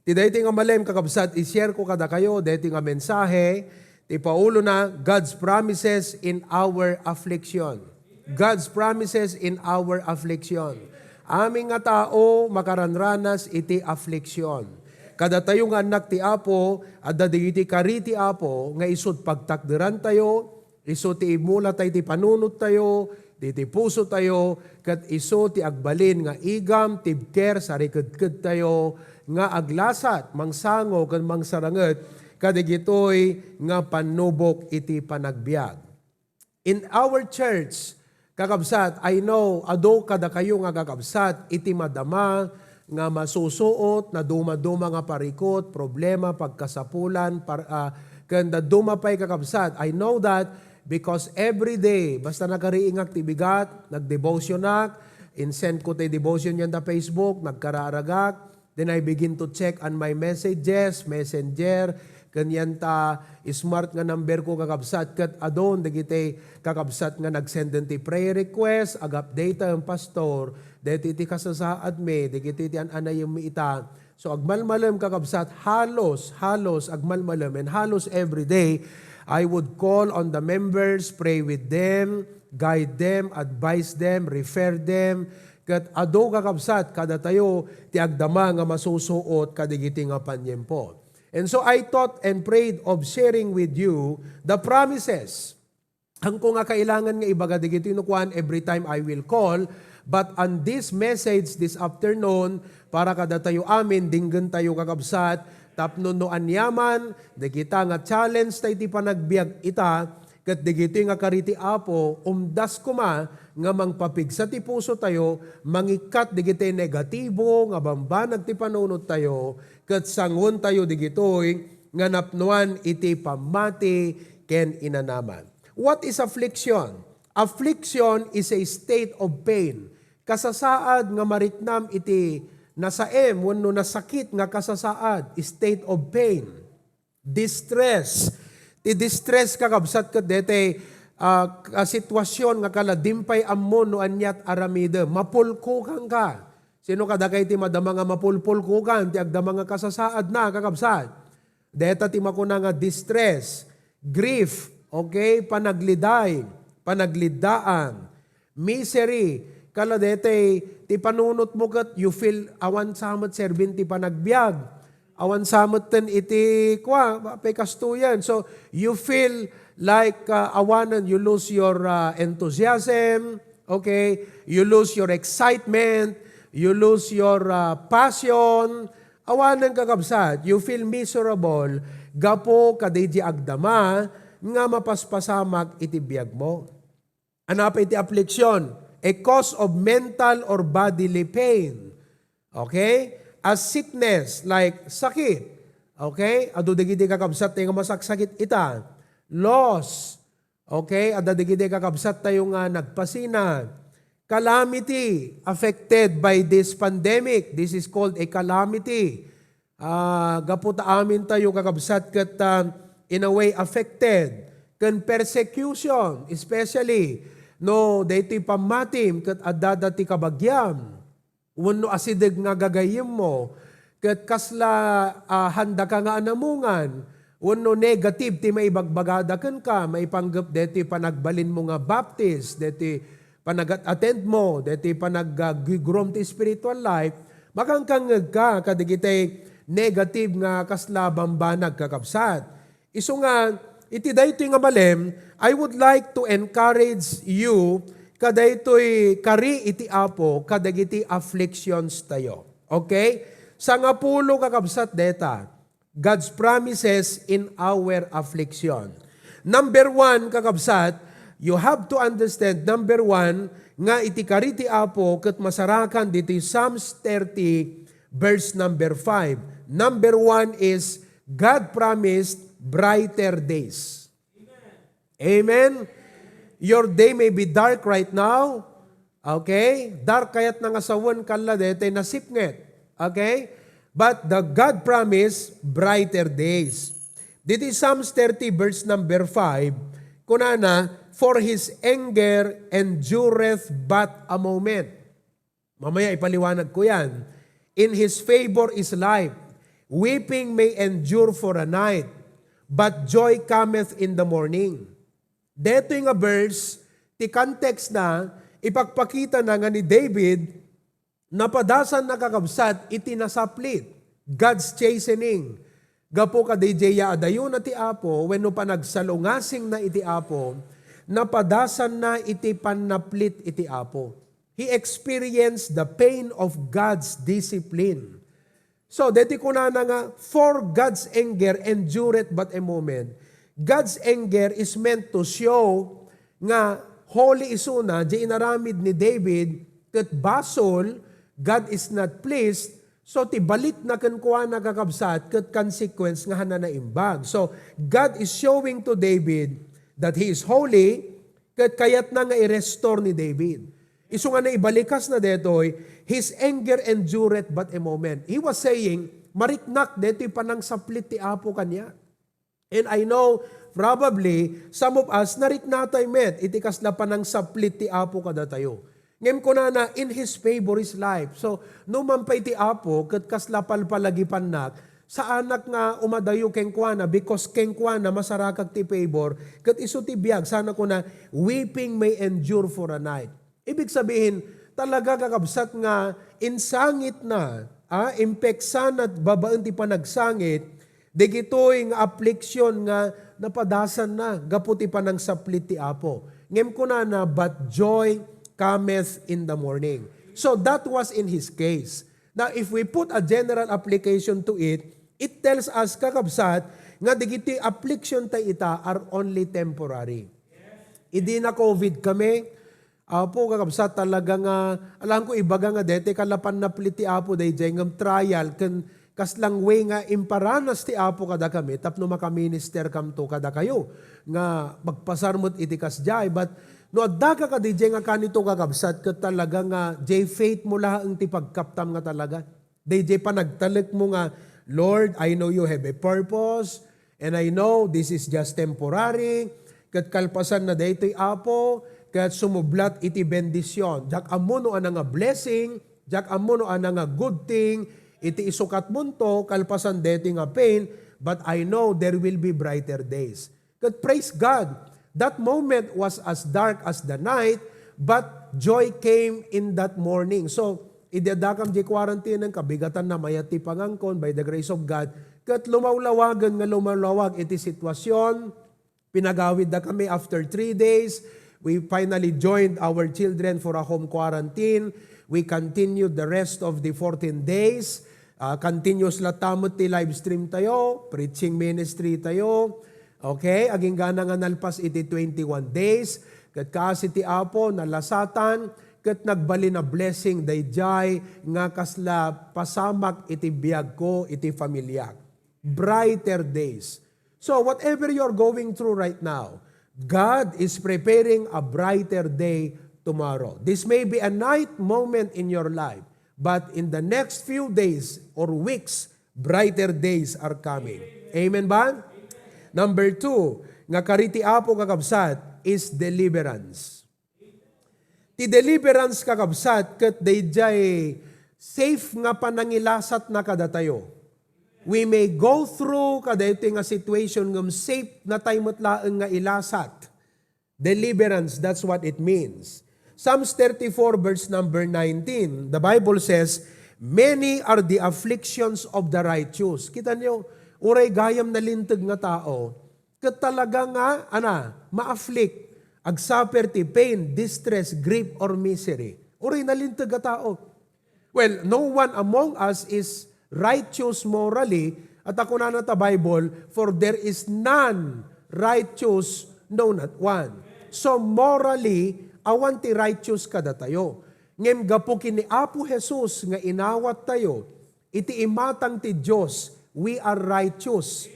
Ti dating nga malem kakabsat, i-share ko kada kayo, dating nga mensahe, ti paulo na, God's promises in our affliction. God's promises in our affliction. Aming nga tao, makaranranas iti affliction. Kada tayo nga anak ti Apo, at dadigiti kariti Apo, nga isod pagtakderan tayo, iso ti imula tayo ti panunot tayo, ti puso tayo, kat iso ti agbalin nga igam, tibker, sarikadkad tayo, nga aglasat, mangsango, kan mangsaranget, kadigitoy nga panubok iti panagbiag. In our church, kakabsat, I know, ado kada kayo nga kakabsat, iti madama, nga masusuot, na dumaduma nga parikot, problema, pagkasapulan, kanda dumapay kakabsat. I know that because every day, basta nakariing aktibigat, nagdevotionak, insend ko tayo devotion yan na Facebook, nagkararagak, then I begin to check on my messages, messenger, kanyan ta smart nga number ko kakabsat kat adon dagiti kakabsat nga nagsend ti prayer request ag-update ang pastor deti ti kasasaad me dagiti ti anay yung miita so agmalmalem kakabsat halos agmalmalem and halos every day I would call on the members, pray with them, guide them, advise them, refer them kat ado kakabsat kada tayo ti agdama nga masusuot kadigiti nga panyempo. And so I thought and prayed of sharing with you the promises. Ang ko nga kailangan nga ibaga digiti nukuan every time I will call, but on this message this afternoon, para kada tayo amin, dinggan tayo kakabsat, tapno no anyaman, digita nga challenge tayo ti panagbiag ita, kat digiti nga kariti Apo, umdas kuma, nga mangpapigsa ti puso tayo, mangikat digiti negatibo, nga bambanag ti panunod tayo, kat sangon tayo digitoy, nga napnuan iti pamati ken inanaman. What is affliction? Affliction is a state of pain. Kasasaad nga mariknam iti nasaem, wano nasakit nga kasasaad, state of pain. Distress. Ti distress kakabsat kat dete, sitwasyon nga kaladimpay ammon no anyat aramide, mapulkukan ka. Sino kadakay ti madama nga mapulpulkukan, ti agdama nga kasasaad na kakabsat. Deta ti makuna nga distress, grief, okay, panagliday, panaglidaan, misery, kala dete ti panunot mo kat you feel awan samot servant ti panagbiag, awan samot ten iti kwa, pekastuyan. So you feel like awanan, you lose your enthusiasm, okay, you lose your excitement, you lose your passion, awanan kakabsat, you feel miserable, gapo kadidi agdama, nga mapaspasamak iti biyag mo. Anapa iti affliction? A cause of mental or bodily pain. Okay? A sickness, like sakit. Okay? Ado digidi kakabsat tayo nga masaksakit ita. Loss. Okay? Ado digidi kakabsat tayo nga nagpasina. Calamity affected by this pandemic. This is called a calamity. Gaputa amin tayo kakabsat kat in a way affected. Kan persecution, especially no daytoy pamatim kat adada ti kabagyam. Wenno asideg nga gagayem mo kat kasla handa ka nga anamungan. Wenno negative ti maibagbagadaken ka, maipanggep daytoy panagbalin mo nga baptist, daytoy panag-attend mo, deti panag-grom ti spiritual life, makangkangag ka, kadigitay negative nga kasla bambanag kakabsat. Iso nga, iti daytoy nga malem, I would like to encourage you, kadaytoy kari iti Apo, kadagiti afflictions tayo. Okay? Sa nga pulo kakabsat deta, God's promises in our affliction. Number 1, kakabsat, you have to understand, number 1, nga iti kariti Apo, kat masarakan dito Psalms 30, verse number 5. Number 1 is, God promised brighter days. Amen? Your day may be dark right now. Okay? Dark kayat nangasawan kala dito nasipnget. Okay? But the God promised brighter days. Dito Psalms 30, verse number 5, kunana, for His anger endureth but a moment. Mamaya ipaliwanag ko yan. In His favor is life. Weeping may endure for a night, but joy cometh in the morning. Dito nga verse, ti context na, ipagpakita na nga ni David, napadasan na kakabsat, iti nasaplit. God's chastening. Gapo ka DJ adayo na ti Apo, when no panagsalungasing na iti Apo, napadasan na iti panaplit iti Apo. He experienced the pain of God's discipline. So, deti ko na nga, for God's anger endureth but a moment. God's anger is meant to show nga holy isuna, di inaramid ni David, kat basol, God is not pleased, so ti balit na kankuha na kakabsat, kat consequence nga hana na imbag. So, God is showing to David that He is holy, kat kayat na nga i-restore ni David. Isu nga na ibalikas na detoy, his anger endureth but a moment. He was saying, mariknak detoy panang saplit ti Apo kanya. And I know, probably, some of us, nariknatay met, itikas na panang saplit ti Apo kada tayo. Ngem ko na in His favor is life. So, numampay ti Apo, kat kaslapal palagi panak, sa anak nga umadayo kengkwana, because kengkwana masarakag ti favor, kat iso ti biyag, sana ko na, weeping may endure for a night. Ibig sabihin, talaga kakabsat nga, insangit na, impeksan at babaan ti panagsangit, digitoy nga affliction nga napadasan na, gaputi pa ng saplit ti Apo. Ngem ko na, but joy cometh in the morning. So that was in his case. Now, if we put a general application to it, it tells us kakabsat, nga digiti affliction ta ita are only temporary. Idi na COVID kami, Apo, kakabsat talaga nga, alam ko ibaga nga dete, kalapan na pliti Apo, day jengam trial, kaslang way nga imparanas ti Apo kada kami, tapno makaminister kam to kada kayo, nga magpasarmot iti kasjay, but no adda ka di nga kanito kakabsat, ka talaga nga, jay faith mo lahat ang ti pagkaptam nga talaga. Day pa nagtalik mo nga, Lord, I know you have a purpose, and I know this is just temporary, kat kalpasan na daytoy Apo, kat sumublat iti bendisyon. Jak amuno nga blessing, jak amuno nga good thing, iti isukat munto, kalpasan deti nga pain, but I know there will be brighter days. Kat praise God, that moment was as dark as the night, but joy came in that morning. So, idadakam di quarantine ng kabigatan na mayati pangangkon by the grace of God, kat lumawlawagan nga lumawag iti sitwasyon, pinagawid na kami after 3 days, we finally joined our children for a home quarantine. We continued the rest of the 14 days. Continuous latamot ti live stream tayo, preaching ministry tayo. Okay, aging gana nga nalpas iti 21 days. Kat kasi ti Apo, nalasatan, kat nagbali na blessing, dayjay, nga kasla pasamak iti biyag ko, iti familya. Brighter days. So whatever you're going through right now, God is preparing a brighter day tomorrow. This may be a night moment in your life, but in the next few days or weeks, brighter days are coming. Amen ba? Number 2, nga kariti Apo kakabsat is deliverance. Ti deliverance kakabsat ket dayjay safe nga panangilasat na kadatayo. We may go through kadayto nga situation ngam safe na tayo matlaeng nga ilasat. Deliverance, that's what it means. Psalms 34 verse number 19, the Bible says, many are the afflictions of the righteous. Kita niyo, uray gayam na lintag nga tao, ket talaga nga, ma-afflict, ag-suffer ti pain, distress, grief, or misery. Uray na lintag nga tao. Well, no one among us is righteous morally, at ako na nata Bible, for there is none righteous, no not one. So morally, awan ti righteous kada tayo. Ngem gapo kini Apo Jesus nga inawat tayo, iti imatang ti Dios, we are righteous.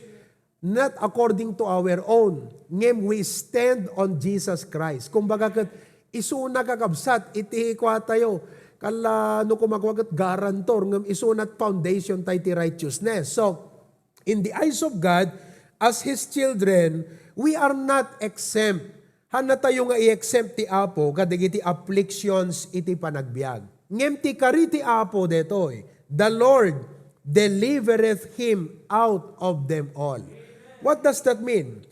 Not according to our own. Ngem we stand on Jesus Christ. Kumbaga ket isuna kakabsat, iti kwa tayo, kala no kumagwagat garantor ngam isunat foundation tayo ti righteousness. So, in the eyes of God, as His children, we are not exempt. Hana tayo nga i-exempt ti Apo, kadagiti afflictions iti panagbiag. Ngem ti kariti Apo detoy, the Lord, delivereth him out of them all. What does that mean?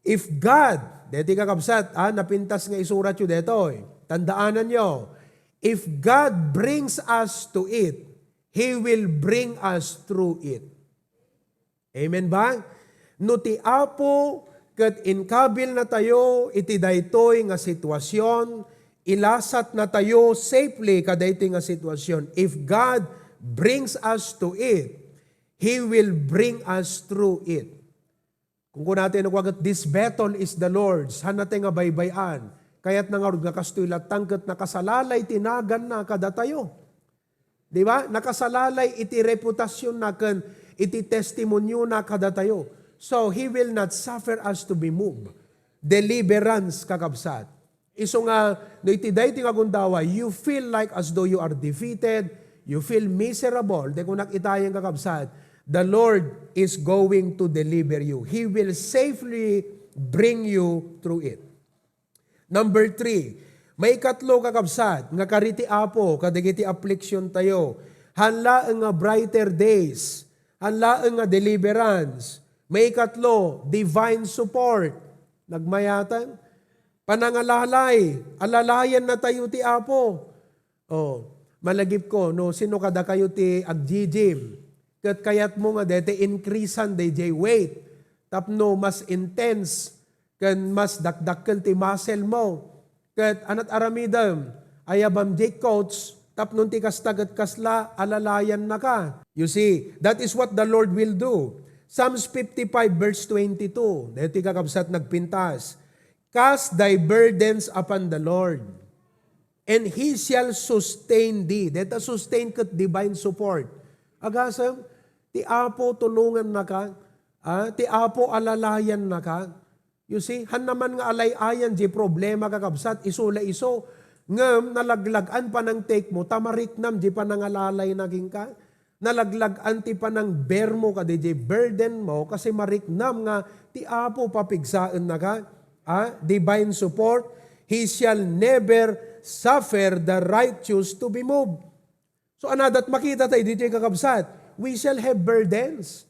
If God, dito kakabsat, napintas nga isurat yun dito, tandaanan nyo, if God brings us to it, He will bring us through it. Amen ba? No ti Apo, kat inkabil na tayo, iti daytoy nga sitwasyon, ilasat na tayo safely kadaytoy nga sitwasyon. If God brings us to it, He will bring us through it. Kung natin nagwagat, this battle is the Lord's, han natin nga baybayan, kaya't nangarod nga kastoy latangkat nakasalalay tinagan na kada tayo. Di ba? Nakasalalay iti reputasyon na kan, iti testimonyo na kada tayo. So, He will not suffer us to be moved. Deliverance kakabsat. Iso nga, no iti dayti nga gundawa, you feel like as though you are defeated, you feel miserable, di kung nakitayang kakabsat, the Lord is going to deliver you. He will safely bring you through it. Number 3, may katlo kakabsat, nga kariti Apo, kadagiti affliction tayo, hanlaeng nga brighter days, hanlaeng nga deliverance, may katlo, divine support, nagmayatan, panangalalay, alalayan na tayo ti Apo. Malagip ko, no, sino kada kayo ti agjijim, kat kayat mo nga dete increasean DJ weight, tapno mas intense, kan mas dakdakkel ti muscle mo, kat anat aramidam, ayabam J coach, tapnon ti kastagat kasla, alalayan na ka. You see, that is what the Lord will do. Psalms 55 verse 22, deti kakabsat nagpintas, cast thy burdens upon the Lord, and He shall sustain thee. Deta sustain kat divine support. Agasam, ti Apo tulungan na ka, ti Apo alalayan na ka. You see, han naman nga alayayan di problema kakabsat, isula iso, ngam nalaglagan pa ng take mo, tamariknam di pa nangalalay naging ka, nalaglagan ti pa ng bear mo ka, di burden mo, kasi mariknam nga, ti Apo papigsaan na ka, divine support, He shall never suffer the righteous to be moved. So anadat makita tayo dito yung kakabsat, we shall have burdens.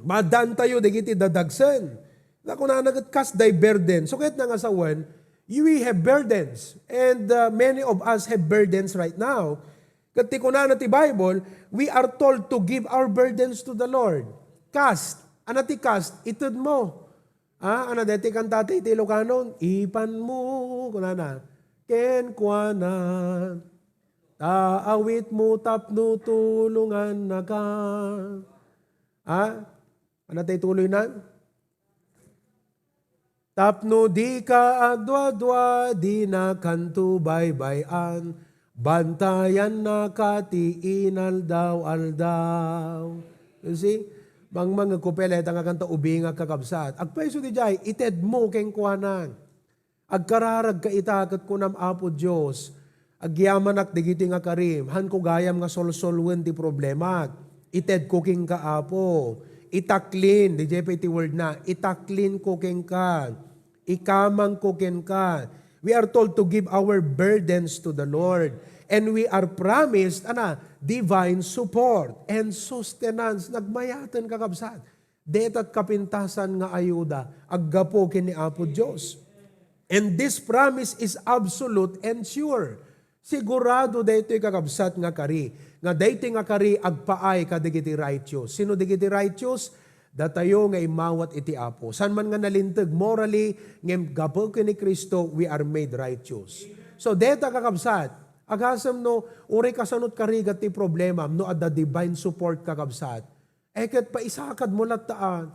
Madan tayo, digiti dadagsan. Kung na nagkast thy burden. So kahit nga asawan, we have burdens. And many of us have burdens right now. Kati ko na ti Bible, we are told to give our burdens to the Lord. Cast. Ano ti cast? Itod mo. Ano dati kan tatay ti Ilocano? Ipan mo. Kung na. Ken kwa na. Taawit mo tapno tulungan na ka. Ano tayo tuloy na? Tapno di ka agdwa-dwa, di na kanto baybayan, bantayan na ka ti inaldaw-aldaw. You see? Mga kupelet ang kanta ubing kakabsat. Agpaiso di jay, ited mo keng kuanan. Agkararag ka itakat kunam Apo Diyos. Agyamanak digiti nga karim, han ko gayam nga solsolwen ti problema. Ited cooking ka Apo. Itaklin, di JPT word na, itaklin cooking ka. Ikamang cooking ka. We are told to give our burdens to the Lord. And we are promised, divine support and sustenance. Nagmayatan kakabsat. Detat kapintasan nga ayuda. Aggapo kini Apo Diyos. And this promise is absolute and sure. Sigurado daytoy kakabsat nga kari. Nga daytoy nga kari agpaay kadigiti righteous. Sino digiti righteous? Datayo nga imawat iti Apo. San man nga nalintag morally, ngem gapo ni Kristo, we are made righteous. So deta kakabsat, agasam no, uri kasanot karigat ti problema, no at the divine support kakabsat. Eket pa isakad mo lataan.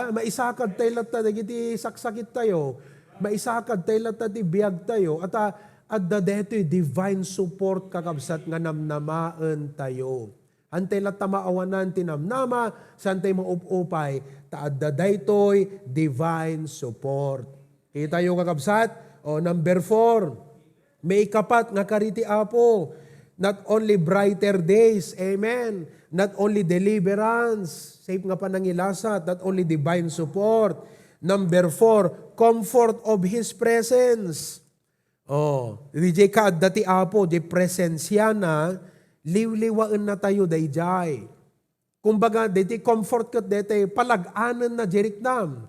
Maisakad tayo latta, digiti saksakit tayo. Maisakad tayo latta ti biyag tayo. At deto'y divine support kakabsat nga namnamaan tayo. Antay latta maawanan tinamnama, santay maupupay, taadda daytoy divine support. Kita yung kakabsat? Number 4, may kapat nga kariti Apo. Not only brighter days, amen. Not only deliverance, safe nga panangilasat, not only divine support. Number 4, comfort of His presence. DJ kaadda ti Apo, di presensya na, Liwliwaan na tayo dayjay. Kumbaga, deti comfort kat deti palag-anan na jeriknam.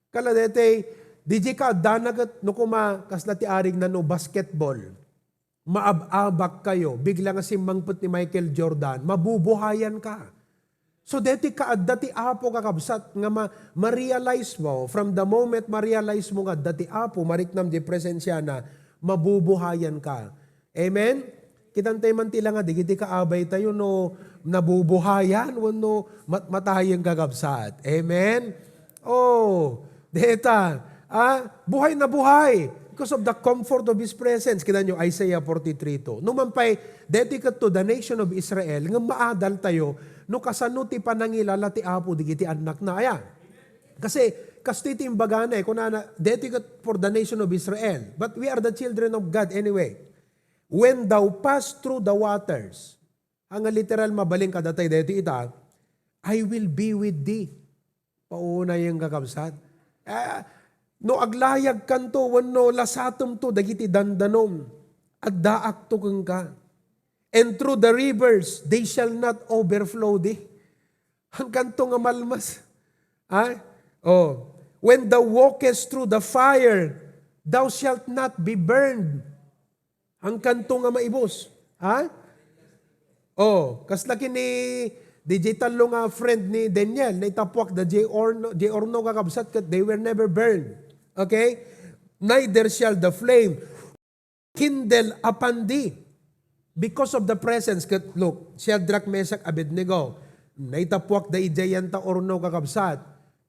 Kala deti, DJ ka danagat no kuma kasla ti arig na no basketball. Maababak kayo, bigla nga simmangput ni Michael Jordan, mabubuhayan ka. So deti ka dati apo kakabsat nga ma-realize mo, from the moment ma-realize mo nga dati apo, mariknam di presensya na, mabubuhayan ka. Amen? Kitantay man tila nga, di kiti kaabay tayo no nabubuhayan, no matayang kakabsat. Amen? Oh, deta, buhay na buhay because of the comfort of His presence. Kita nyo, Isaiah 43:2. Numampay, dedicated to the nation of Israel, nga maadal tayo, no kasano ti panangilala ti apo, di kiti anak na aya. Kasi, kastiti imbaga na kung na, dedicated for the nation of Israel. But we are the children of God anyway. When thou pass through the waters, ang literal mabaling kadatay dito ita, I will be with thee. Pauna yung kakabsat. No aglayag kanto, wano lasatom to, dagiti dandanom, at daak to kang ka. And through the rivers, they shall not overflow thee. Ang kanto nga malmas. When thou walkest through the fire, thou shalt not be burned. Ang kanto nga maibos. Kaslaki ni digital lo nga friend ni Daniel, na itapwak da J. Orno kakabsat kat they were never burned. Okay? Neither shall the flame kindle upon thee. Because of the presence, kat look, Shadrach, Meshach, Abednego, na itapwak da ijayanta orno kakabsat.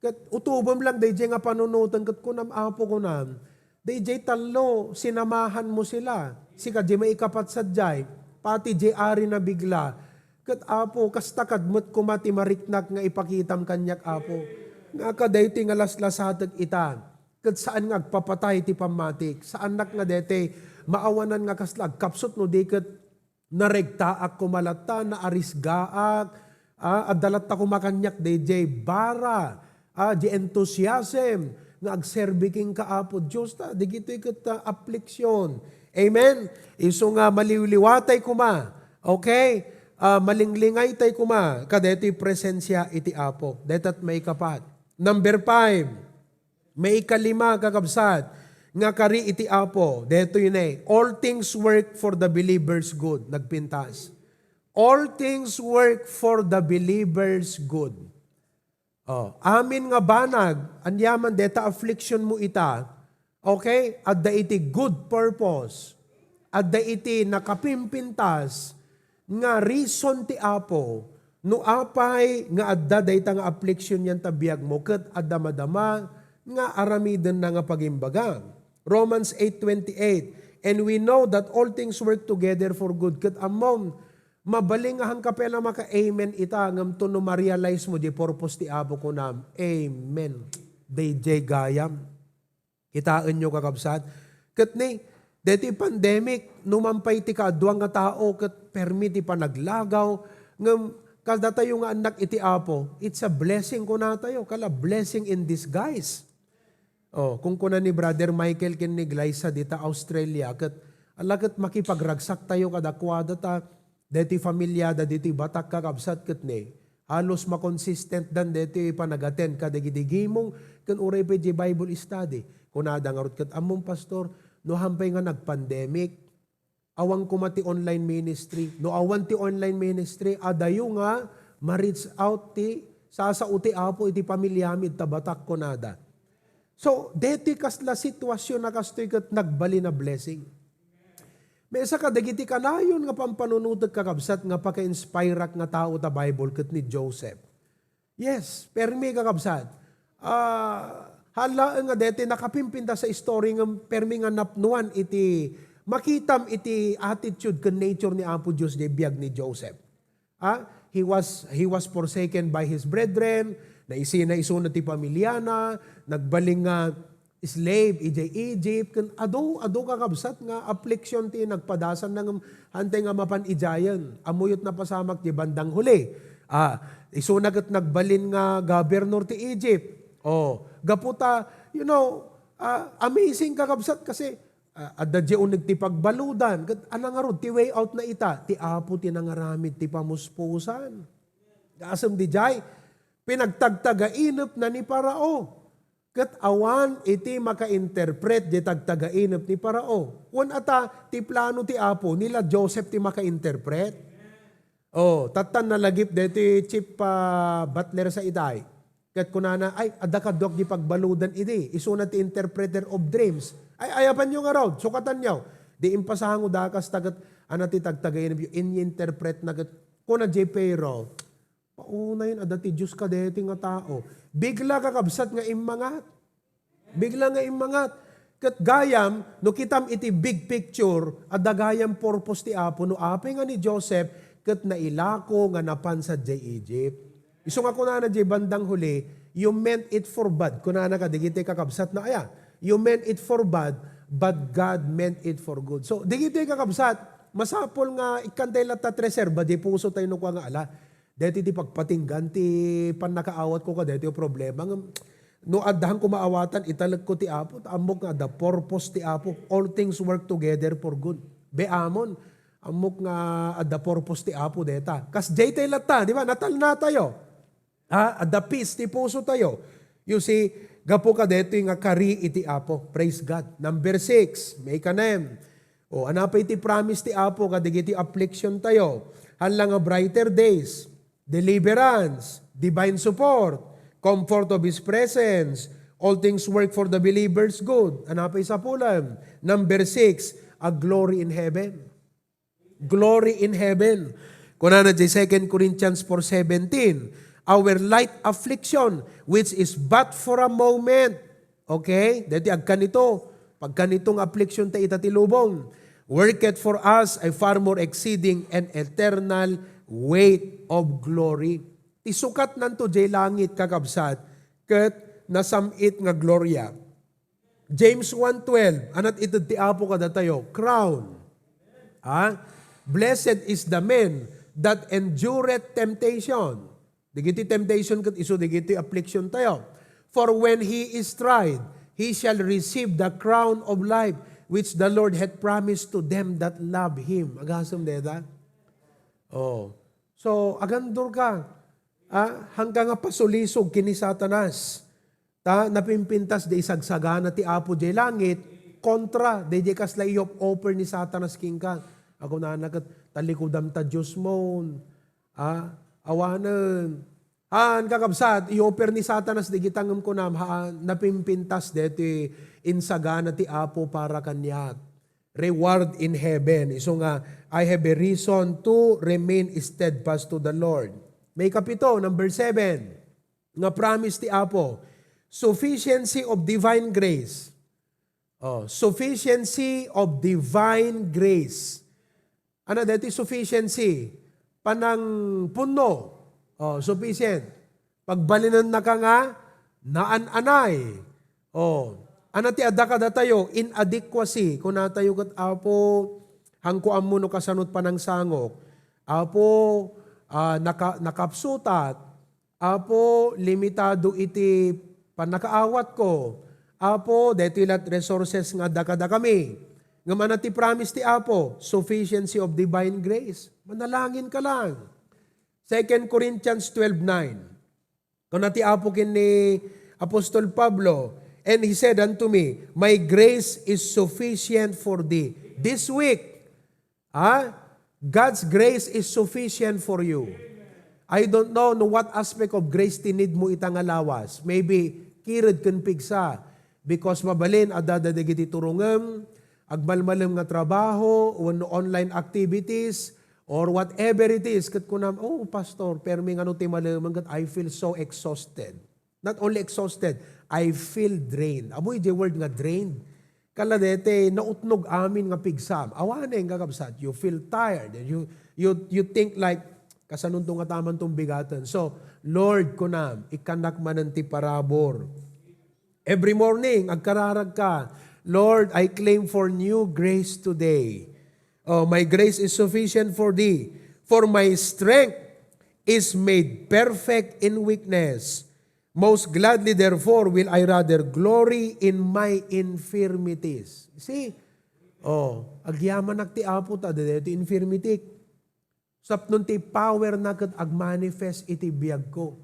Kat utubom lang da ijay nga panunutan, kat kunam apo kunam, da ijay talo, sinamahan mo sila. Sika di maikapat sadyay, pati di ari na bigla. Kat apo, kastakad mo't kumati mariknak nga ipakitam kanyak apo. Nga kadayti nga laslasatag ita. Kat saan nga agpapatay ti pamatik. Saan nak nga dete, maawanan nga kaslag. Kapsot no di kat naregtaak kumalata, na arisgaak, adalat ta kumakanyak DJ bara, di enthusiasm, nga agserbiking ka apo Diyos ta, di gito ikat affliction. Amen? Iso nga maliwliwatay kuma. Okay? Malinglingay tay kuma. Kadeti presensya iti apo. Detat may kapat. Number 5. May ikalima kakabsat. Nga kari iti apo. Deto yun all things work for the believer's good. Nagpintas. All things work for the believer's good. Amin nga banag. Anyaman deta affliction mo ita. Okay? At da iti good purpose. At da iti nakapimpintas nga reason ti apo no apay nga adda dayta nga affliction yan tabiyag mo ket adda madama nga aramiden na nga pagimbaga. Romans 8:28. And we know that all things work together for good. Ket amom mabaling nga hangkapela maka-amen ita ngam to no ma-realize mo di purpose ti apo kunam. Amen. DJ gayam. Kitaan nyo kakabsat. Kat ni, deti pandemic, numampay ti kaadwang nga tao, kat permiti pa naglagaw, ngam, kada tayo nga anak iti apo, it's a blessing ko na tayo, kala blessing in disguise. Kung kuna ni Brother Michael kiniglay sa dita Australia, kat alakat makipagragsak tayo kadakwada ta, deti familiada, deti batak kakabsat kat ni, halos makonsistent dan deti panagaten kadagidigi mong, kan uray pa di Bible study. Kunada nga rot kat among pastor, no hampay nga nag-pandemic, awang kumati online ministry, no awan ti online ministry, adayo nga, ma-reach out ti, sasauti apo iti pamilyamid tabatak kunada. So, deti kasla sitwasyon na kastoy kat nagbali na blessing. May isa ka, dagiti kanayon nga pampanunutag kakabsat nga paka-inspirak nga tao ta Bible kat ni Joseph. Yes, permi kakabsat. Hala nga dete nakapimpinta sa story ng permi nga napnuan iti makitam iti attitude ken nature ni Apo Dios di biag ni Joseph. He was forsaken by his brethren, na isunod ti pamilyana, nagbaling nga slave ijay Egypt ken ado kakabsat nga affliction ti nagpadasan ng hantay nga mapan ijayan. Amuyot na pasamak ti bandang huli. Isunag at nagbalin nga governor ti Egypt. Gaputa, amazing kakabsat kasi adda jeon ti pagbaludan. Kat anang arod, ti way out na ita, ti apo ti nangaramid ti pamuspusan. Asam di jay, pinagtagtagainap na ni Parao. Kat awan iti maka-interpret di tagtagainap ni Parao. Kung ata ti plano ti apo, nila Joseph ti maka-interpret. Tatan na lagip deti chief butler sa itay. Kat kunana, ay, adakadok di pagbaludan iti. Isuna ti interpreter of dreams. Ay, ayapan nyo nga raw, sukatan nyo. Di impasahan ko dakas tagat, anati tagtagayin nyo, in-interpret na gat, kuna jepero. Pauna yun, adati Diyos ka deti nga tao. Bigla kakabsat nga imangat. Bigla nga imangat. Kat gayam, no kitam iti big picture, adagayam purpose ti Apo, no ape nga ni Joseph, kat nailako nga napan sa Egypt. Iso nga kunana jay bandang huli, you meant it for bad. Kunana ka, digiti kakabsat na, you meant it for bad, but God meant it for good. So, digiti kakabsat, masapol nga ikantay lata treserba, di puso tayo no kwa nga ala. Deti ti pagpatinggan, ti panakaawat ko ka, deti yung problema. No addahan ko maawatan, italag ko ti Apo, amok nga, the purpose ti Apo, all things work together for good. Beamon, amok nga, the purpose ti Apo, deta. Kas jay tayo lata, di ba, natal na tayo. At the peace ti puso tayo. You see, gapo ka dito yung kari iti Apo. Praise God. Number 6, may kanem. Anapay ti promise ti Apo, kadigiti affliction tayo. Halang nga brighter days, deliverance, divine support, comfort of His presence, all things work for the believer's good. Anapay sa pulam. Number 6, a glory in heaven. Glory in heaven. Kunana di 2 Corinthians 4:17, our light affliction, which is but for a moment. Okay? Dati agkanito. Pagkanitong affliction ta itatilubong. Worketh for us a far more exceeding and eternal weight of glory. Isukat nanto jay langit kakabsat, ket nasamit nga gloria. James 1:12, anat ito ti Apo kada tayo, crown. Blessed is the man that endureth temptation. Digiti temptation kat iso digiti affliction tayo. For when he is tried, he shall receive the crown of life which the Lord hath promised to them that love Him. Agasam deda? So, agandor ka. Hanggang nga pasulisog kini Satanas. Napimpintas de isagsagana ti Apo di langit, kontra, de kasla iyop offer ni Satanas king ka. Ako na nakat talikudam ta Diyos mo. Awanan. Kakabsat, i-offer ni Satanas, di kitangam ko na, napimpintas deti insagana ti Apo para kanyak. Reward in heaven. Iso nga, I have a reason to remain steadfast to the Lord. May kapito, number 7, nga promise ti Apo, sufficiency of divine grace. Sufficiency of divine grace. Ano deti sufficiency? Panang puno. Sufficient. Pagbalinan na ka nga, naan-anay. Ano ti adda ka tayo? Inadequacy. Kung natayo kat Apo, hangkuan mo no kasanot pa ng sangok. Apo, nakapsutat. Apo, limitado iti panakaawat ko. Apo, deto ilat resources nga dakada kami. Nga man ti promise ti Apo, sufficiency of divine grace. Manalangin ka lang. 2 Corinthians 12:9. Kung nati Apo kin ni Apostol Pablo, and he said unto me, my grace is sufficient for thee. This week, God's grace is sufficient for you. I don't know no what aspect of grace tinid mo itangalawas. Maybe kirid kan pigsa. Because mabalin, adadadigiti turungam, agmalmalam nga trabaho, o online activities, or whatever it is, kat kunam, pastor, pero may ano ti malamang, I feel so exhausted. Not only exhausted, I feel drained. Amoy the word nga drained. Kaladete, nautnog amin nga pigsam. Awane nga kakabsat, you feel tired. You think like, kasanunto nga taman tong bigatan. So, Lord kunam, ikanak manan ti parabor. Every morning, agkararag ka, Lord, I claim for new grace today. My grace is sufficient for thee. For my strength is made perfect in weakness. Most gladly, therefore, will I rather glory in my infirmities. See, Agyaman ti Apo ta, dito infirmity. Sapnon ti power na kat ag-manifest iti biyag ko.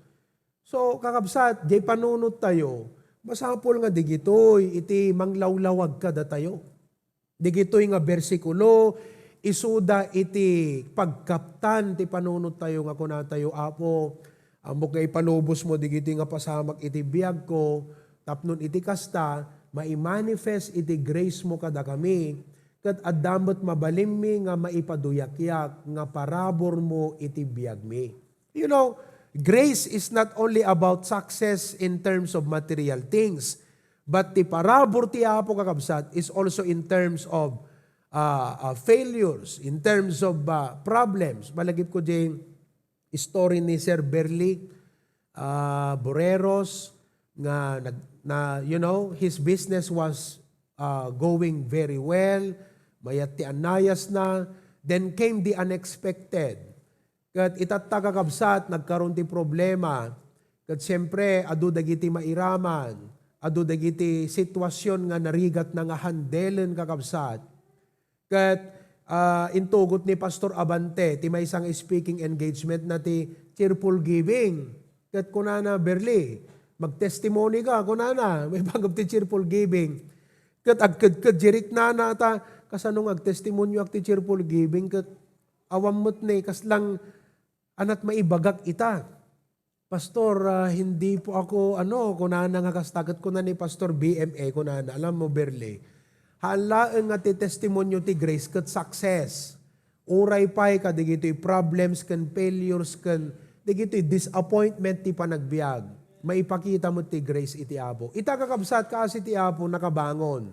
So, kakabsat, jay panunot tayo, masapol nga digitoy, iti manglawlawag kada tayo. Digitoy nga bersikulo, isuda iti pagkaptan, ti panunot tayo nga kuna tayo, Apo, amok nga ipalubos mo, digitoy nga pasamak iti biyag ko, tapnon iti kasta, mai-manifest iti grace mo kada kami, kat addamot mabalim mi nga maipaduyakyak nga parabor mo iti biyag mi. You know, grace is not only about success in terms of material things, but ti parabor ti Apo kakabsat is also in terms of failures, in terms of problems. Malagip ko dyan story ni Sir Brgy Boreros na you know, his business was going very well, mayat ti anayas na, then came the unexpected. Kat itatagakabsat, nagkaroon ti problema, kat siyempre, adu dagiti mairaman, adu dagiti sitwasyon nga narigat na nga handelen kakabsat. Kat intugot ni Pastor Abante, ti may isang speaking engagement na ti cheerful giving. Kat kunana, Berli, mag-testimony ka, kunana, may bagab ti cheerful giving. Kat agkad jirik na nata, kasanong ag-testimonyo ag ti cheerful giving, kat awamot ni, kaslang anat maibagak ita. Pastor, hindi po ako, kunana nga kastagat ko na ni Pastor BMA, kunana, alam mo, Berli, halaan nga ti testimonyo ti grace kat success. Uray pa'y ka, digito'y problems, kan failures, kan digito'y disappointment ti panagbiag. Maipakita mo ti grace iti Apo. Ita kakabsat kasi ti Apo nakabangon.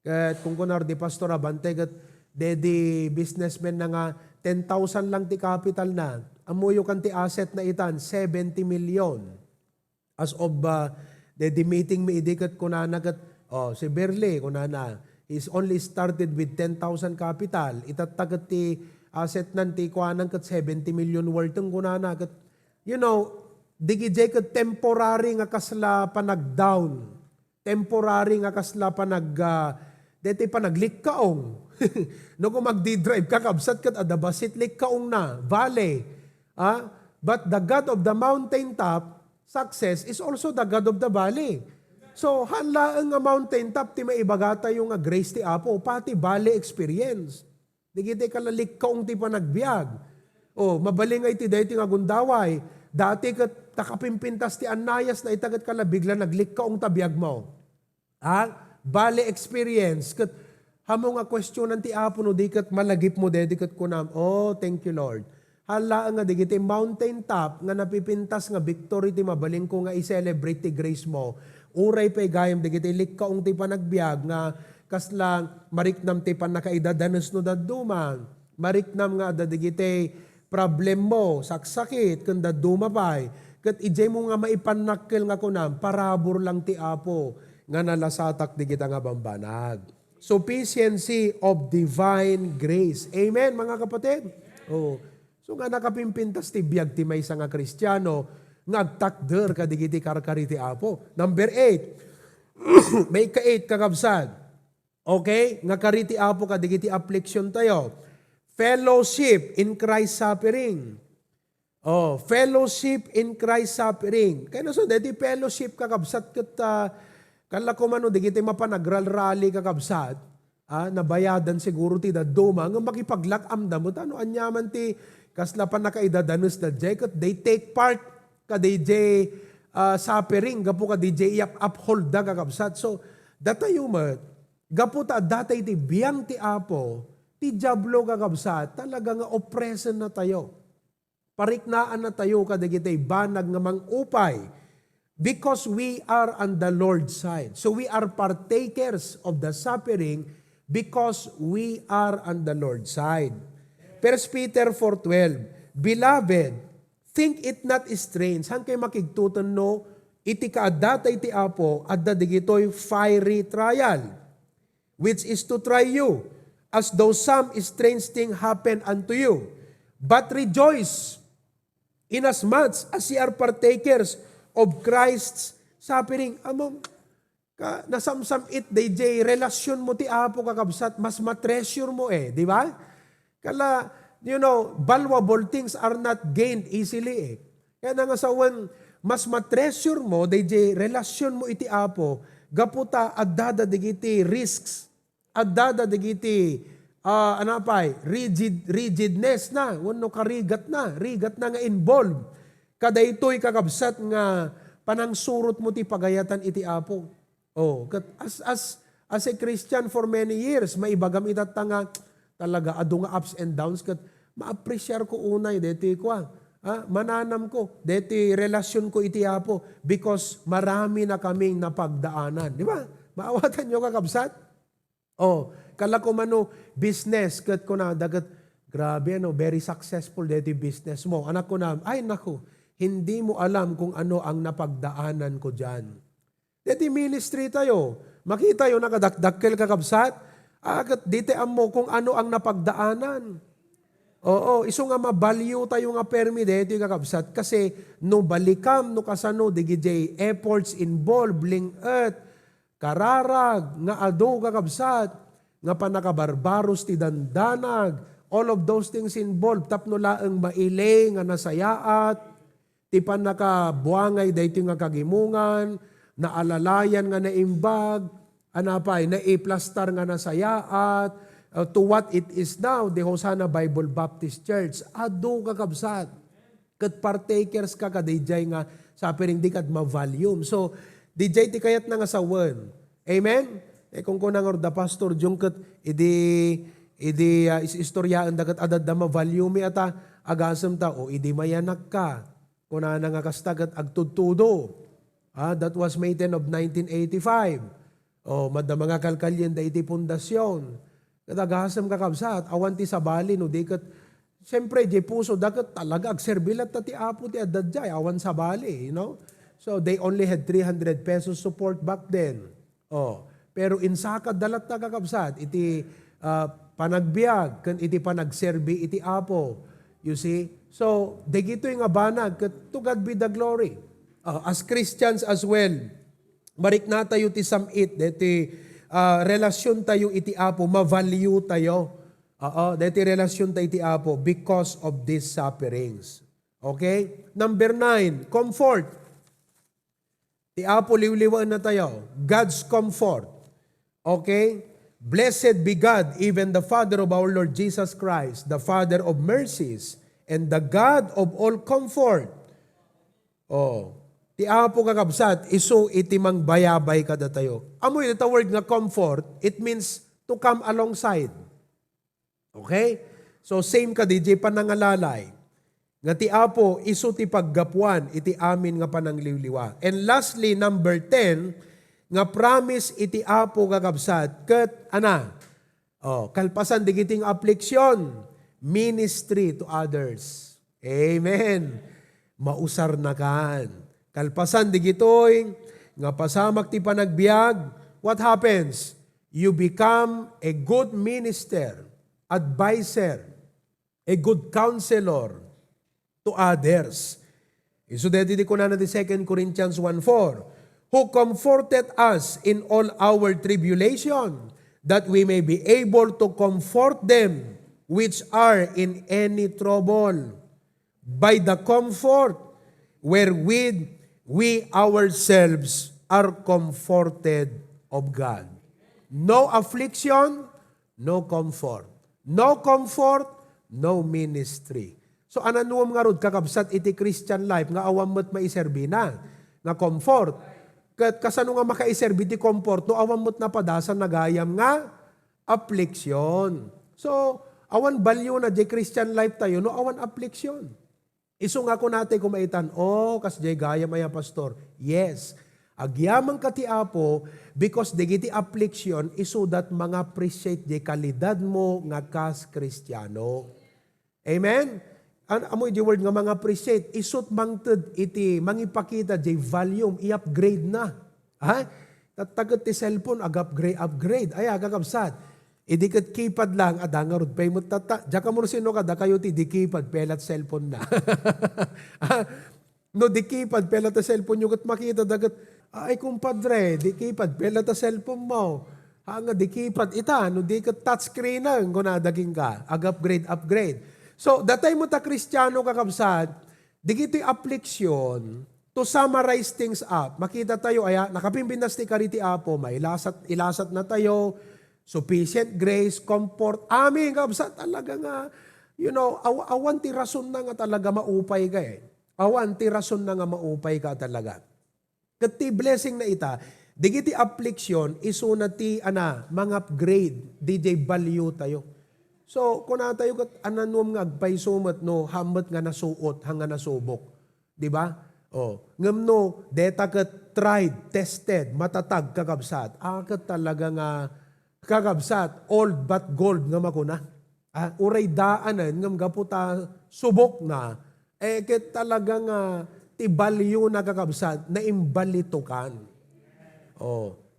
Kat kung kunar di Pastor Abante, kat dedi businessman na nga 10,000 lang ti capital na, amuyo kan ti asset na itan, 70 million. As of dedi meeting mi idikat kunana kat, si Berli kunana, he's only started with 10,000 capital. Itatagat ti asset nan ti kuanang kat 70 million worth ng kunana kat, you know, digijay kat temporary nga kasla panag-down. Temporary nga kasla deti panaglikkaong. No kung magdi-drive ka, kabsat kat adabasit likkaong na, valley. But the God of the mountaintop, success, is also the God of the valley. So, hanlaan nga mountaintop, ti maibagata yung grace ti Apo, pati valley experience. Digiti ka lalikkaong ti panagbiag. Mabaling ay ti deti nga gundaway. Dati kat takapimpintas ti anayas na itagat ka bigla naglikkaong tabiag mo. Valley experience. Kat hamo nga questionan ti Apo no, di kat malagip mo, dedikat ko na, thank you Lord. Hala nga, digiti mountain top, nga napipintas nga victory ti mabaling ko nga i-celebrate ti grace mo. Uray pa'y gayam, digiti likkaong ti panagbiag, nga kaslang mariknam ti panakaidadanos no daduma. Mariknam nga digiti problem mo, saksakit, kanda dumapay. Kat ijay mo nga maipanakil nga kunam, parabor lang ti Apo, nga nalasatak di kita nga bambanag. Sufficiency of divine grace. Amen, mga kapatid? So nga nakapimpintas ti biyag ti maysa nga Kristiyano, nga agtakder ka digiti karkari ti Apo. Number 8, may ka-8 kakabsad. Okay? Nga kariti Apo ka digiti affliction tayo. Fellowship in Christ's suffering. Fellowship in Christ's suffering. Kaya so, deti fellowship kakabsat kat kala ko man, digiti mapanagral-rally kakabsat, nabayadan siguro ti daduma, nga makipaglakam damot, anyaman ti kasla pa nakaidadanos na jay, kat they take part ka DJ suffering, gapu ka DJ uphold da kakabsat. So, datayo mat, gapu ta datay ti biyang ti Apo, ti jablo kakabsat, talaga nga oppression na tayo. Pariknaan na tayo ka digiti banag nga mangupay, because we are on the Lord's side. So we are partakers of the suffering because we are on the Lord's side. 1 Peter 4:12, Beloved, think it not strange. Hang kay makigtuton no, iti kaadatay ti Apo, adda digitoy fiery trial, which is to try you, as though some strange thing happen unto you. But rejoice, inasmuch as ye are partakers of Christ's suffering. Among nasamsam it, DJ, relasyon mo ti Apo kakabsat, mas matreasure mo di ba? Kala, valuable things are not gained easily Kaya nangasawan, mas matreasure mo, DJ, relasyon mo iti Apo, gaputa adada digiti risks, adada digiti rigidness na, wano rigat na nga involved. Kada ito'y kakabsat nga panangsurot mo ti pagayatan iti Apo. As a Christian for many years, maibagam itata nga talaga adu nga ups and downs kat ma-appreciate ko unay deti ko mananam ko deti relasyon ko iti Apo because marami na kaming napagdaanan, di ba? Maawatan nyo kakabsat? Kala ko business kat ko na dagat grabe very successful deti business mo. Anak ko na, ay naku, hindi mo alam kung ano ang napagdaanan ko diyan. Deti ministry tayo. Makita yo nakadakdakkel kakabsat. Agat dite mo kung ano ang napagdaanan. Iso nga mabalyo tayo nga permi deti kakabsat kasi no balikam no kasano digijay efforts involved earth kararag nga ado kakabsat nga panakabarbaros ti dandanag all of those things involved tapno laeng maile nga nasayaat ti panakabuangay dayto nga kagimungan naalalayan nga naimbag naiplastar nga nasayaat to what it is now the Hosanna Bible Baptist Church ado kakabsat ket partakers ka kadijay nga sapiring di kad ma-volume so DJ ti kayat na nga sawen. Amen? Kung kunang orda pastor jungket istoryaan dagat adad da ma-volume ata agasem ta idi mayanak ka. Kuna nga kastagat agtudtudo. That was May 10 of 1985. Madda mga kalkalyen da iti pundasyon. Kat agasem kakabsat awan ti sabali no diket siyempre di puso dagat talaga agserbilat ta ti Apo ti adad jay awan sabali, So they only had 300 pesos support back then. Pero insakad dalat na kakabsat, iti panagbiag, kan iti panagserbi, iti Apo. You see? So, dagito yung abanag, to God be the glory. As Christians as well, marik na tayo ti samit, deti relasyon tayo iti Apo, ma-value tayo. Deti relasyon tayo iti Apo because of these sufferings. Okay? Number 9, comfort. Ti Apo liwliwaan na tayo. God's comfort. Okay? Blessed be God, even the Father of our Lord Jesus Christ, the Father of mercies, and the God of all comfort. Ti Apo kakabsat, iso iti mang bayabay kada tayo. Amoy ito word nga comfort, it means to come alongside. Okay? So same ka DJ panangalalay. Nga ti Apo, iso ti paggapuan, iti amin nga panangliwliwa. And lastly, number 10, nga promise iti Apo kakabsat, ket kalpasan digiting affliction, ministry to others. Amen. Mausar na kan. Kalpasan digitoy, nga pasamak ti panagbiag, what happens? You become a good minister, advisor, a good counselor, to others. So dito ko na di 2 Corinthians 1:4, who comforted us in all our tribulation, that we may be able to comfort them which are in any trouble, by the comfort wherewith we ourselves are comforted of God. No affliction, no comfort. No comfort, no ministry. So ananuam nga rod kakabsat iti Christian life nga awam mo't maiserbi na nga comfort. Kat kasano nga makaiserbi ti comfort no awam mo't napadasan nagayam nga affliction. So awan balyo na di Christian life tayo no awan affliction. Isu nga ko natin kumaitan, kas di gayam ay pastor. Yes. Agyamang ka ti Apo because digiti affliction isu that mga appreciate di kalidad mo nga kas Kristiyano. Amen? Amoy di word nga mga appreciate, isut mangted iti mangipakita di volume, i-upgrade na. Tatagat ti cellphone, upgrade. Ay, agagabsat. Idikat keypad lang, nga rod pay mo tata. Diya ka mo sino ka, da kayo ti di keypad, pelat cellphone na. No, di keypad, pelat na cellphone yung kat makita, dagat, Ay, kumpadre, di kipad, bela ta cellphone mo. Hanga di kipad ita, no di ka touchscreen na, kung nadaging ka. Upgrade. So, datay mo ta Kristiyano kakabsat, di kito'y affliction, to summarize things up. Makita tayo, nakapimbindas ti kariti apo, may ilasat na tayo, sufficient grace, comfort. Amin, kakabsat, talaga nga, awan ti rason na nga talaga maupay ka eh. Awan ti rason na nga maupay ka talaga. Kati blessing na ita, digiti affliction, iso na ti mga upgrade, DJ value tayo. So, kung na tayo kat ananom nga agpaisumat no, hamat nga nasuot, hanga nasubok. Diba? Ngam no, deta kat tried, tested, matatag, kakabsat. Kat talaga nga kakabsat, old but gold nga makuna. Uray daanan, ngam gaputa, subok na. Kat talaga nga, ti value na kakabsat na imbalitukan.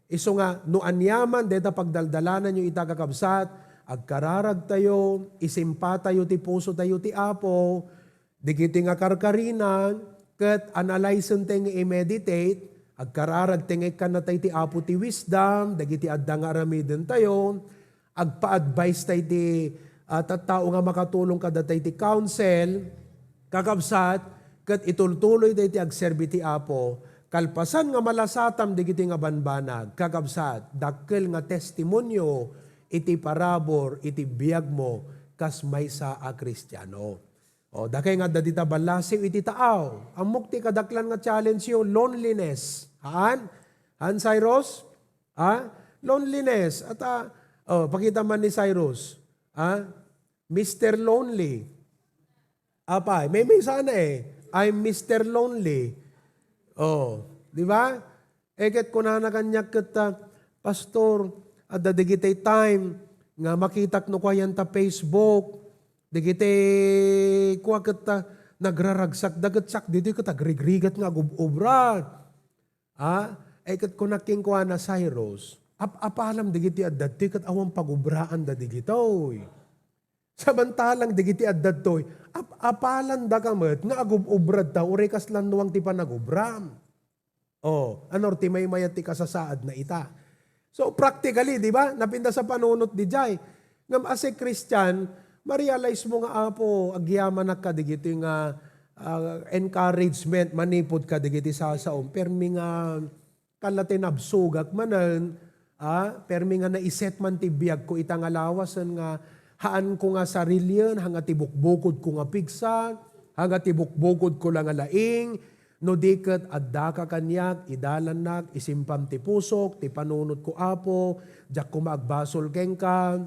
Iso nga, no anyaman, deta pagdaldalanan yung ita kakabsat, agkararag tayo, isimpa tayo ti puso tayo ti apo, di kiti nga karkarinan, kat analyzen tayo nga i-meditate, agkararag tayo ka na tayo ti apo ti wisdom, dagiti adda nga aramiden tayo, agpa-advise tayo ti tattao nga makatulong kada tayo ti counsel, kakabsat, kat itultuloy tayo ti agserbi ti apo, kalpasan nga malasatam di kiti nga banbanag, kakabsat, dakkel nga testimonyo, iti parabor, iti biyag mo, kas maysa a Kristiyano. Dakay nga dadita balasiw, iti taaw. Amok ti kadaklan nga challenge yung loneliness. Han, Cyrus? Loneliness. At pakita man ni Cyrus. Mr. Lonely. May sana I'm Mr. Lonely. Di ba? Eket ko na kanyak kita, Pastor, at digitay time, nga makitak no kwayan ta Facebook, digitay kwa kita, nagraragsak, dagatsak, dito kita, grigrigat nga gubobra. Eket ko naking kwa na Cyrus, apalam digiti at dati kat awang pagubraan da digitoy. Samantalang digiti at datoy, apalan da kamat, nga agubobrad ta, urekas landuang ti panagubram. Norte may mayat ti kasasaad na ita. So practically, di ba? Napinda sa panunot di jay. Ngam as a Christian, ma-realize mo nga apo, agyaman na ka, digiti nga encouragement, manipod ka, digiti sasaom. Permi nga kalatin absugak manan, permi nga naiset man ti biyag ko itang alawasan nga, haan ko nga sarilyan, hanga tibukbukod ko nga pigsa, hanga tibukbukod ko lang alaing, no diket adda ka kanyak, idalanak, isimpam ti pusok, ti panunot ko apo, jak ko maagbasol keng ka,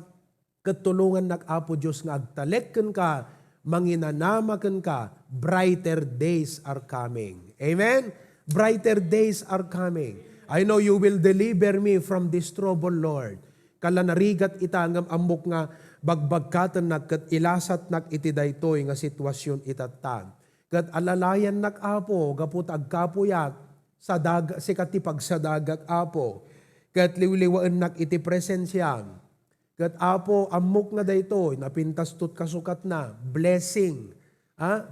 katulungan nak apo Diyos nga agtalekken ka, manginanamaken ka, brighter days are coming. Amen? Brighter days are coming. I know you will deliver me from this trouble, Lord. Kala narigat itangam amok nga, bagbagkatan nak kat ilasat nak iti daytoy nga sitwasyon itatan. Kat alalayan nak apo, gaput agkapuyak, sikat ti pagsadagat apo. Kat liwliwaan nak iti presensya. Kat apo, amok nga daytoy, napintas tut kasukat na, blessing.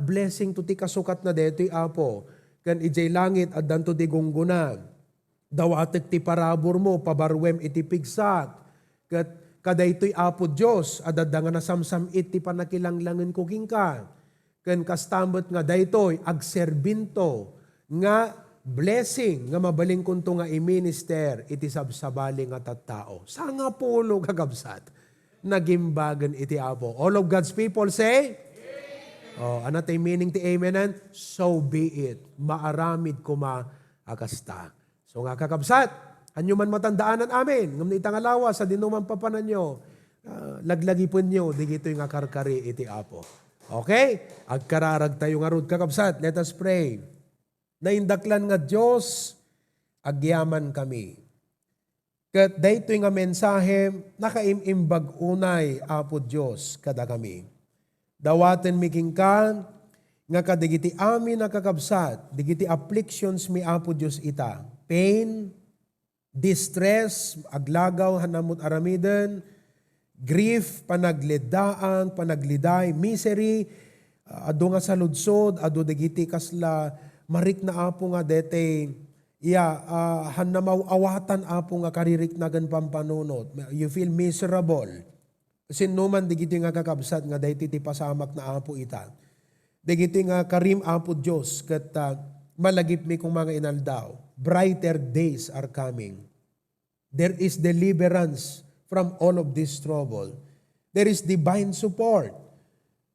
Blessing to ti kasukat na daytoy apo. Kan ijay langit at danto ti gunggunan. Dawatek ti parabor mo, pabarwem iti pigsak. Kat kadaytoy apo Diyos, adada nga nasamsam iti panakilanglangan ko kingka. Ken kastambot nga daytoy, agserbinto, nga blessing, nga mabaling kunto nga i-minister, iti sabsabali nga tattao. Sa nga pulo kagabsat, nagimbagan iti apo. All of God's people say, ano tayo meaning ti amen? So be it. Maaramid ko akasta. So nga kakabsat, anyo man matandaanan amin, ngam itang alawa sa dinuman papanan nyo, laglagi po nyo, di gito yung akarkari iti apo. Okay? Agkararag tayo nga rod kakabsat. Let us pray. Naindaklan nga Diyos, agyaman kami. Kat daytoy nga mensahe, nakaimimbag unay, apo Diyos, kada kami. Dawaten miking ka, nga kadigiti amin nakakabsat, digiti afflictions mi apo Diyos ita. Pain, distress, aglagaw, hanamot aramiden, grief, panaglidaan, panagliday, misery, ado nga sa ludsod, ado digiti kasla, marik na apo nga dete, han na mawawatan apo nga karirik na gan pampanunot. You feel miserable. Sinuman digiti nga kakabsat nga dayti ti pasamak na apo ita. Digiti nga karim apo Diyos kat malagip mi kung mga inaldaw. Brighter days are coming. There is deliverance from all of this trouble. There is divine support.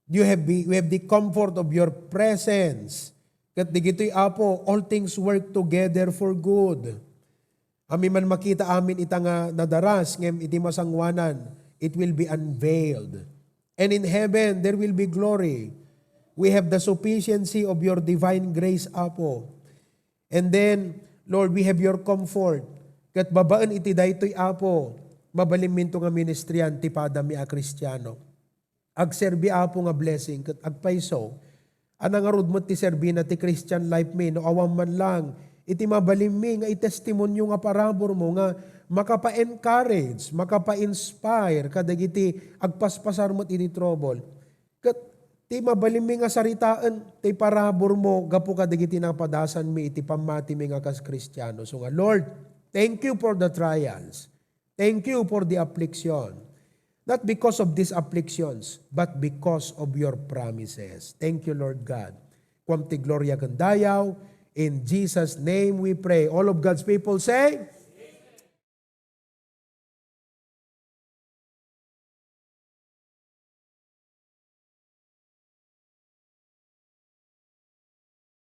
We have the comfort of your presence. Kat digito'y apo, all things work together for good. Amin man makita amin ita nga nadaras, ngem iti masangwanan, it will be unveiled. And in heaven, there will be glory. We have the sufficiency of your divine grace, apo. And then, Lord, we have your comfort. Kat babaan iti daytoy apo, mabaliminto nga ministryan ti padami a Kristiyano. Agserbi apo nga blessing, kat agpaiso, anang arud mo ti serbi na ti Christian life mi, no awam man lang, iti mabalim mi nga itestimonyo nga parabor mo nga makapa-encourage, makapa-inspire, kadagiti agpaspasar mo iti trouble. Kat ti mabalim mi nga saritaan, ti parabor mo, gapu kadagiti napadasan mi, iti pamati mi nga kas Kristiyano. So nga, Lord, thank you for the trials. Thank you for the affliction. Not because of these afflictions, but because of your promises. Thank you, Lord God. Quam ti gloria kandayaw. In Jesus' name we pray. All of God's people say,